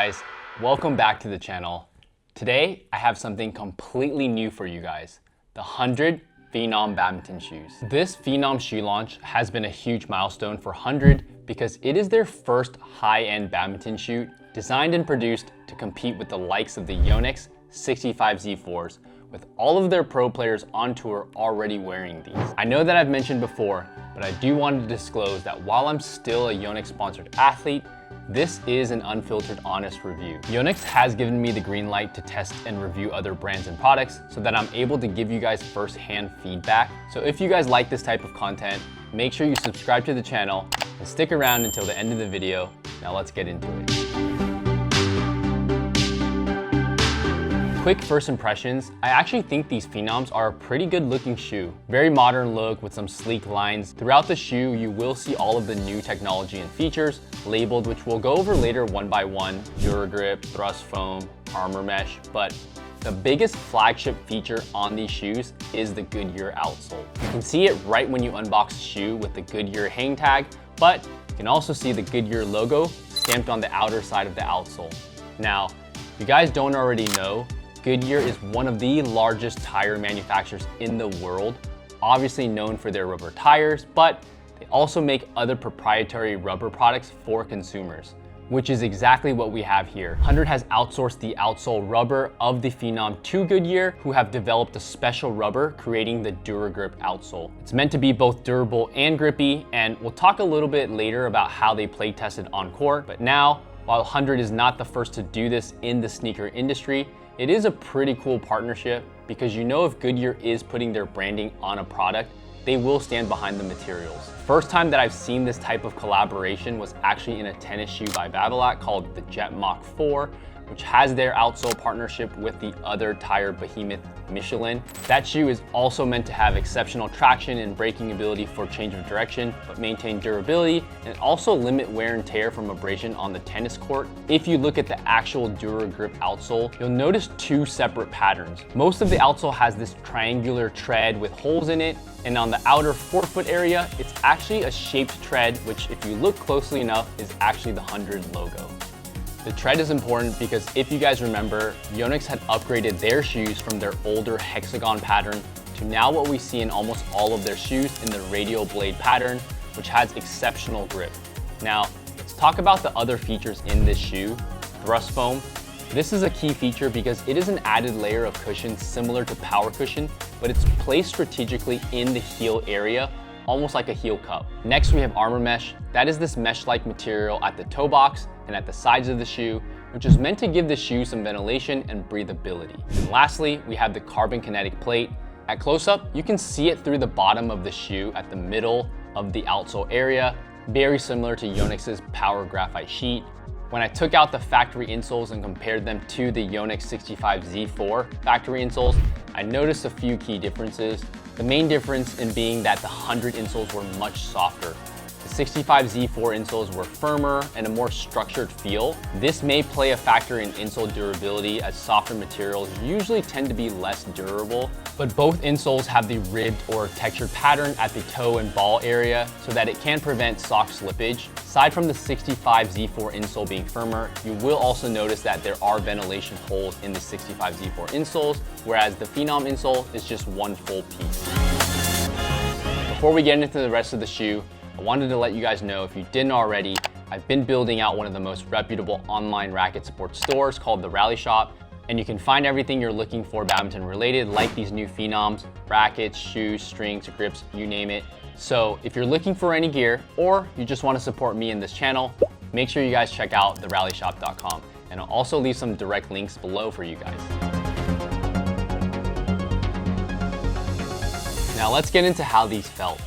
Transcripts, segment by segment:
guys, welcome back to the channel. Today I have something completely new for you guys, the 100 Phenom Badminton shoes. This Phenom shoe launch has been a huge milestone for 100 because it is their first high-end badminton shoe designed and produced to compete with the likes of the Yonex 65 Z4s, with all of their pro players on tour already wearing these. I know that I've mentioned before, but I do want to disclose that while I'm still a Yonex sponsored athlete, this is an unfiltered, honest review. Yonex has given me the green light to test and review other brands and products so that I'm able to give you guys first-hand feedback. So if you guys like this type of content, make sure you subscribe to the channel and stick around until the end of the video. Now let's get into it. Quick first impressions, I actually think these Phenoms are a pretty good looking shoe. Very modern look with some sleek lines. Throughout the shoe, you will see all of the new technology and features labeled, which we'll go over later one by one: DuraGrip, thrust foam, armor mesh. But the biggest flagship feature on these shoes is the Goodyear outsole. You can see it right when you unbox the shoe with the Goodyear hang tag, but you can also see the Goodyear logo stamped on the outer side of the outsole. Now, if you guys don't already know, Goodyear is one of the largest tire manufacturers in the world, obviously known for their rubber tires, but they also make other proprietary rubber products for consumers, which is exactly what we have here. 100 has outsourced the outsole rubber of the Phenom to Goodyear, who have developed a special rubber, creating the DuraGrip outsole. It's meant to be both durable and grippy, and we'll talk a little bit later about how they play tested on court. But now, while 100 is not the first to do this in the sneaker industry, it is a pretty cool partnership because you know if Goodyear is putting their branding on a product, they will stand behind the materials. First time that I've seen this type of collaboration was actually in a tennis shoe by Babolat called the Jet Mach 4, which has their outsole partnership with the other tire behemoth Michelin. That shoe is also meant to have exceptional traction and braking ability for change of direction, but maintain durability and also limit wear and tear from abrasion on the tennis court. If you look at the actual DuraGrip outsole, you'll notice two separate patterns. Most of the outsole has this triangular tread with holes in it, and on the outer forefoot area, it's actually a shaped tread, which if you look closely enough is actually the 100 logo. The tread is important because if you guys remember, Yonex had upgraded their shoes from their older hexagon pattern to now what we see in almost all of their shoes in the radial blade pattern, which has exceptional grip. Now, let's talk about the other features in this shoe. Thrust foam. This is a key feature because it is an added layer of cushion similar to power cushion, but it's placed strategically in the heel area, almost like a heel cup. Next, we have armor mesh. That is this mesh-like material at the toe box and at the sides of the shoe, which is meant to give the shoe some ventilation and breathability. And lastly, we have the carbon kinetic plate. At close-up, you can see it through the bottom of the shoe at the middle of the outsole area, very similar to Yonex's power graphite sheet. When I took out the factory insoles and compared them to the Yonex 65 Z4 factory insoles, I noticed a few key differences. The main difference in being that the 100 insoles were much softer. The 65 Z4 insoles were firmer and a more structured feel. This may play a factor in insole durability as softer materials usually tend to be less durable, but both insoles have the ribbed or textured pattern at the toe and ball area so that it can prevent sock slippage. Aside from the 65 Z4 insole being firmer, you will also notice that there are ventilation holes in the 65 Z4 insoles, whereas the Phenom insole is just one full piece. Before we get into the rest of the shoe, I wanted to let you guys know, if you didn't already, I've been building out one of the most reputable online racket sports stores called the Rally Shop, and you can find everything you're looking for badminton related, like these new Phenoms, rackets, shoes, strings, grips, you name it. So if you're looking for any gear, or you just want to support me in this channel, make sure you guys check out therallyshop.com, and I'll also leave some direct links below for you guys. Now let's get into how these felt.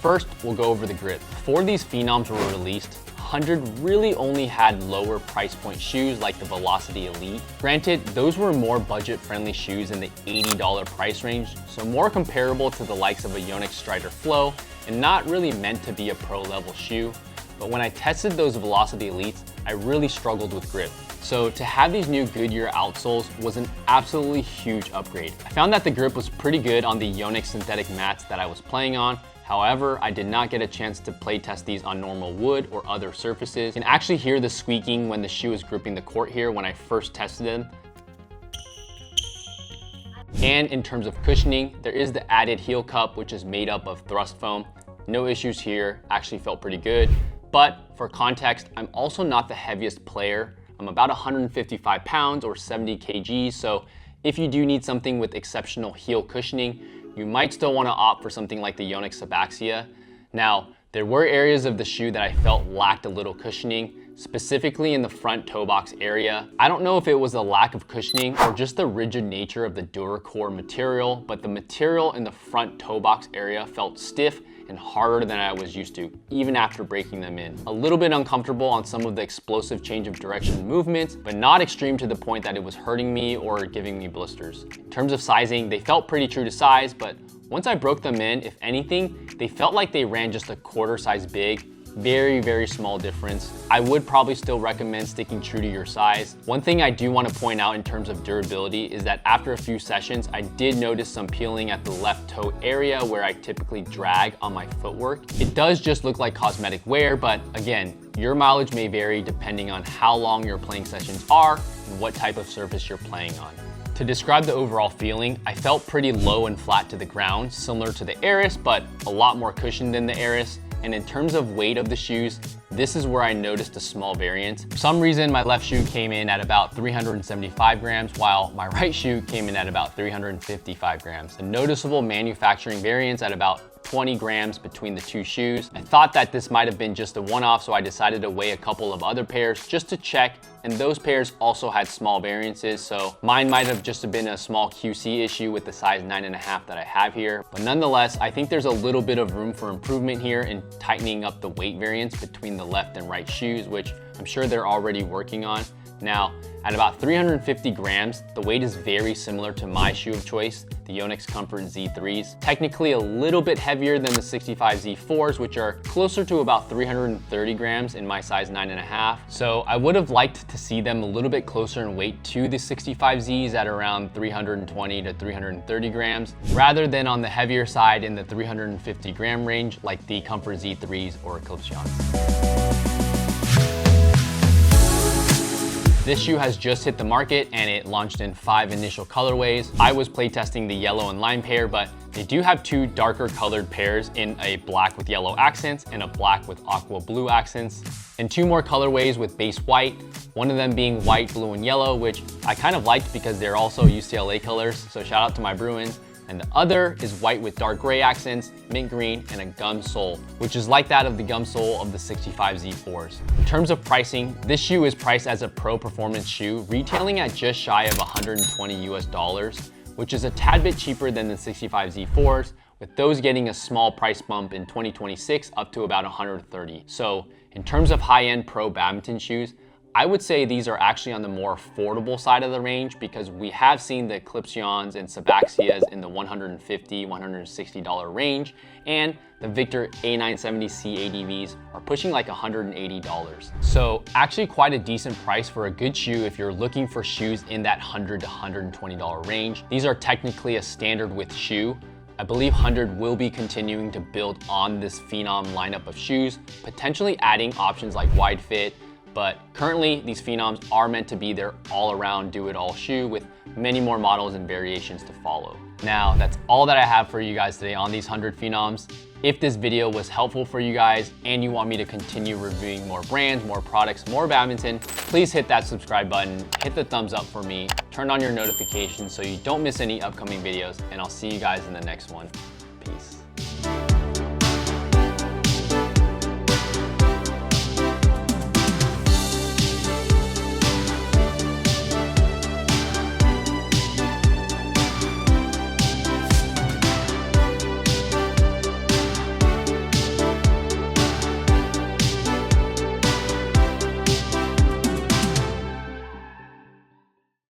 First, we'll go over the grip. Before these Phenoms were released, 100 really only had lower price point shoes like the Velocity Elite. Granted, those were more budget-friendly shoes in the $80 price range, so more comparable to the likes of a Yonex Strider Flow, and not really meant to be a pro-level shoe. But when I tested those Velocity Elites, I really struggled with grip. So to have these new Goodyear outsoles was an absolutely huge upgrade. I found that the grip was pretty good on the Yonex synthetic mats that I was playing on. However, I did not get a chance to play test these on normal wood or other surfaces. You can actually hear the squeaking when the shoe is gripping the court here when I first tested them. And in terms of cushioning, there is the added heel cup, which is made up of thrust foam. No issues here, actually felt pretty good. But for context, I'm also not the heaviest player. I'm about 155 pounds or 70 kgs. So if you do need something with exceptional heel cushioning, you might still want to opt for something like the Yonex Sabaxia. Now, there were areas of the shoe that I felt lacked a little cushioning, specifically in the front toe box area. I don't know if it was a lack of cushioning or just the rigid nature of the DuraCore material, but the material in the front toe box area felt stiff and harder than I was used to, even after breaking them in. A little bit uncomfortable on some of the explosive change of direction movements, but not extreme to the point that it was hurting me or giving me blisters. In terms of sizing, they felt pretty true to size, but once I broke them in, if anything, they felt like they ran just a quarter size big. Very, very small difference. I would probably still recommend sticking true to your size. One thing I do want to point out in terms of durability is that after a few sessions, I did notice some peeling at the left toe area where I typically drag on my footwork. It does just look like cosmetic wear, but again, your mileage may vary depending on how long your playing sessions are and what type of surface you're playing on. To describe the overall feeling, I felt pretty low and flat to the ground, similar to the Aris, but a lot more cushioned than the Aris. And in terms of weight of the shoes, this is where I noticed a small variance. For some reason, my left shoe came in at about 375 grams, while my right shoe came in at about 355 grams. A noticeable manufacturing variance at about 20 grams between the two shoes. I thought that this might have been just a one-off, so I decided to weigh a couple of other pairs just to check, and those pairs also had small variances, so mine might have just been a small QC issue with the size 9.5 that I have here. But nonetheless, I think there's a little bit of room for improvement here in tightening up the weight variance between the left and right shoes, which I'm sure they're already working on. Now, at about 350 grams, the weight is very similar to my shoe of choice, the Yonex Comfort Z3s. Technically a little bit heavier than the 65 Z4s, which are closer to about 330 grams in my size 9.5. So I would have liked to see them a little bit closer in weight to the 65Zs at around 320 to 330 grams, rather than on the heavier side in the 350 gram range like the Comfort Z3s or Eclipsions. This shoe has just hit the market and it launched in 5 initial colorways. I was playtesting the yellow and lime pair, but they do have 2 darker colored pairs in a black with yellow accents and a black with aqua blue accents, and 2 more colorways with base white, one of them being white, blue, and yellow, which I kind of liked because they're also UCLA colors, so shout out to my Bruins. And the other is white with dark gray accents, mint green, and a gum sole, which is like that of the gum sole of the 65 Z4s. In terms of pricing, this shoe is priced as a pro performance shoe, retailing at just shy of $120 US, which is a tad bit cheaper than the 65 Z4s, with those getting a small price bump in 2026 up to about $130. So in terms of high-end pro badminton shoes, I would say these are actually on the more affordable side of the range because we have seen the Eclipsions and Sabaxias in the $150, $160 range, and the Victor A970C ADVs are pushing like $180. So actually quite a decent price for a good shoe if you're looking for shoes in that $100 to $120 range. These are technically a standard width shoe. I believe 100 will be continuing to build on this Phenom lineup of shoes, potentially adding options like wide fit, but currently these Phenoms are meant to be their all-around do-it-all shoe with many more models and variations to follow. Now, that's all that I have for you guys today on these 100 Phenoms. If this video was helpful for you guys and you want me to continue reviewing more brands, more products, more badminton, please hit that subscribe button, hit the thumbs up for me, turn on your notifications so you don't miss any upcoming videos, and I'll see you guys in the next one. Peace.